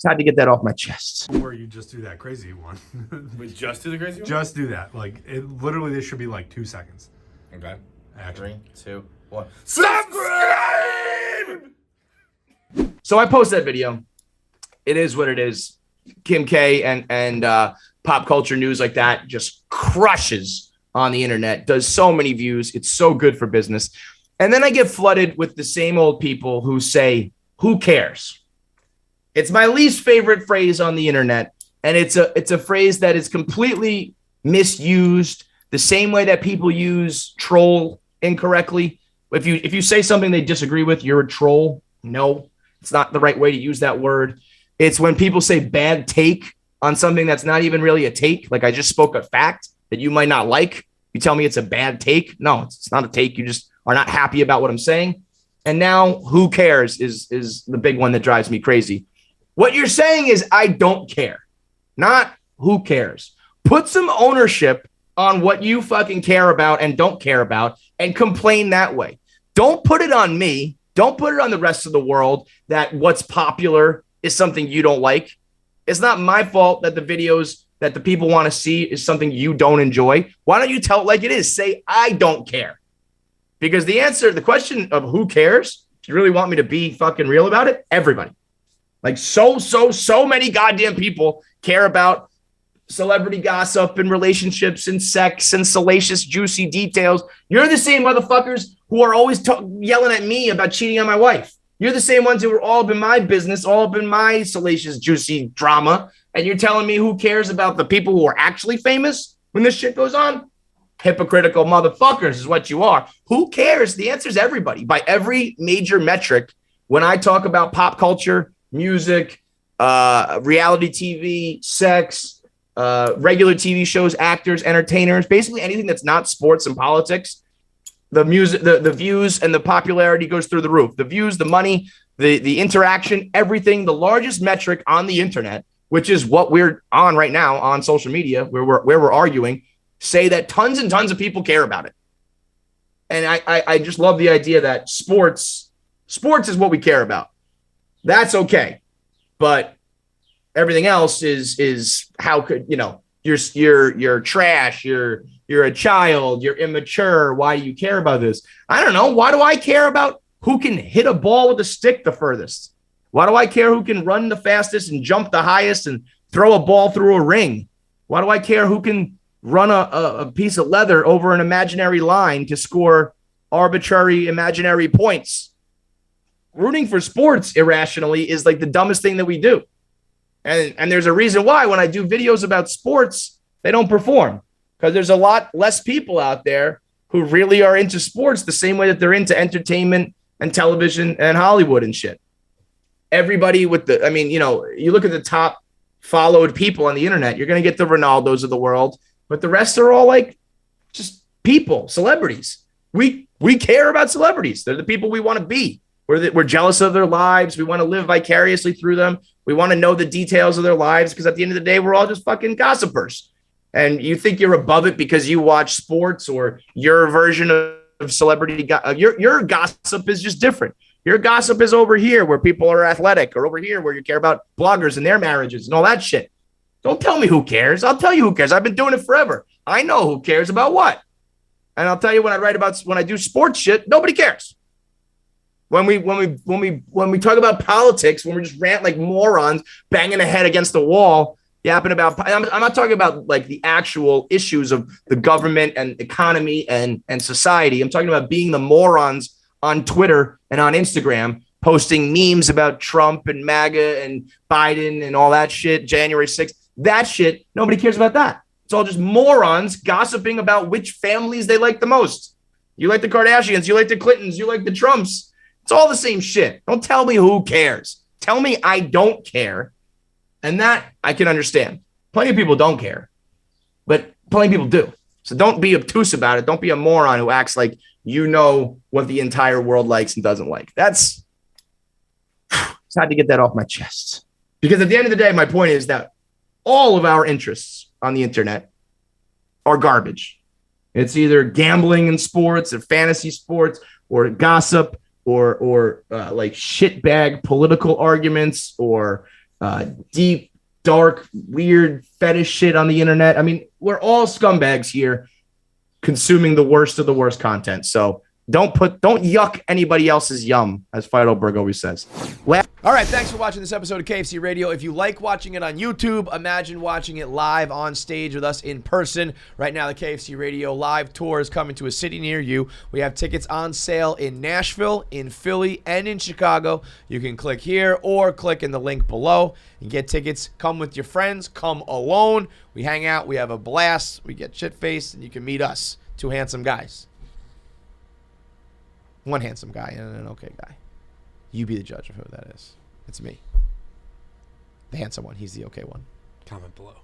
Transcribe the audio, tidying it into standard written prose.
Just had to get that off my chest. Or you just do that crazy one. We just do the crazy one? Just do that. Like, literally, this should be like 2 seconds. Okay. Action. 3, 2, 1. Subscribe! So I posted that video. It is what it is. Kim K and pop culture news like that just crushes on the internet, does so many views. It's so good for business. And then I get flooded with the same old people who say, who cares? It's my least favorite phrase on the internet. And it's a phrase that is completely misused the same way that people use troll incorrectly. If you say something they disagree with, you're a troll. No, it's not the right way to use that word. It's when people say bad take on something that's not even really a take. Like I just spoke a fact that you might not like. You tell me it's a bad take. No, it's not a take. You just are not happy about what I'm saying. And now who cares is the big one that drives me crazy. What you're saying is I don't care, not who cares. Put some ownership on what you fucking care about and don't care about and complain that way. Don't put it on me. Don't put it on the rest of the world that what's popular is something you don't like. It's not my fault that the videos that the people want to see is something you don't enjoy. Why don't you tell it like it is? Say, I don't care. Because the question of who cares, if you really want me to be fucking real about it, everybody. Like so many goddamn people care about celebrity gossip and relationships and sex and salacious, juicy details. You're the same motherfuckers who are always yelling at me about cheating on my wife. You're the same ones who are all up in my business, all up in my salacious, juicy drama. And you're telling me who cares about the people who are actually famous when this shit goes on? Hypocritical motherfuckers is what you are. Who cares? The answer is everybody. By every major metric, when I talk about pop culture, music, reality TV, sex, regular TV shows, actors, entertainers, basically anything that's not sports and politics, the music, the views and the popularity goes through the roof. The views, the money, the interaction, everything, the largest metric on the internet, which is what we're on right now on social media, where we're arguing, say that tons and tons of people care about it. And I just love the idea that sports is what we care about. That's okay. But everything else is how could, you're trash, you're a child, you're immature. Why do you care about this? I don't know. Why do I care about who can hit a ball with a stick the furthest? Why do I care who can run the fastest and jump the highest and throw a ball through a ring? Why do I care who can run a piece of leather over an imaginary line to score arbitrary imaginary points? Rooting for sports irrationally is like the dumbest thing that we do. And there's a reason why when I do videos about sports, they don't perform, because there's a lot less people out there who really are into sports the same way that they're into entertainment and television and Hollywood and shit. Everybody you look at the top followed people on the internet, you're going to get the Ronaldos of the world, but the rest are all like just people, celebrities. We care about celebrities. They're the people we want to be. We're jealous of their lives. We want to live vicariously through them. We want to know the details of their lives because at the end of the day, we're all just fucking gossipers. And you think you're above it because you watch sports or your version of celebrity. Your gossip is just different. Your gossip is over here where people are athletic, or over here where you care about bloggers and their marriages and all that shit. Don't tell me who cares. I'll tell you who cares. I've been doing it forever. I know who cares about what. And I'll tell you when I do sports shit, nobody cares. When we talk about politics, when we just rant like morons, banging a head against the wall, yapping about, I'm not talking about like the actual issues of the government and economy and society. I'm talking about being the morons on Twitter and on Instagram, posting memes about Trump and MAGA and Biden and all that shit, January 6th. That shit, nobody cares about that. It's all just morons gossiping about which families they like the most. You like the Kardashians, you like the Clintons, you like the Trumps. It's all the same shit. Don't tell me who cares. Tell me I don't care. And that I can understand. Plenty of people don't care, but plenty of people do. So don't be obtuse about it. Don't be a moron who acts like you know what the entire world likes and doesn't like. Just had to get that off my chest. Because at the end of the day, my point is that all of our interests on the internet are garbage. It's either gambling in sports or fantasy sports or gossip or like shitbag political arguments or deep, dark, weird fetish shit on the internet. I mean, we're all scumbags here consuming the worst of the worst content. So don't yuck anybody else's yum, as Feidelberg always says. All right, thanks for watching this episode of KFC Radio. If you like watching it on YouTube, imagine watching it live on stage with us in person. Right now, the KFC Radio live tour is coming to a city near you. We have tickets on sale in Nashville, in Philly, and in Chicago. You can click here or click in the link below and get tickets. Come with your friends. Come alone. We hang out. We have a blast. We get shit-faced, and you can meet us, two handsome guys. One handsome guy and an okay guy. You be the judge of who that is. It's me. The handsome one. He's the okay one. Comment below.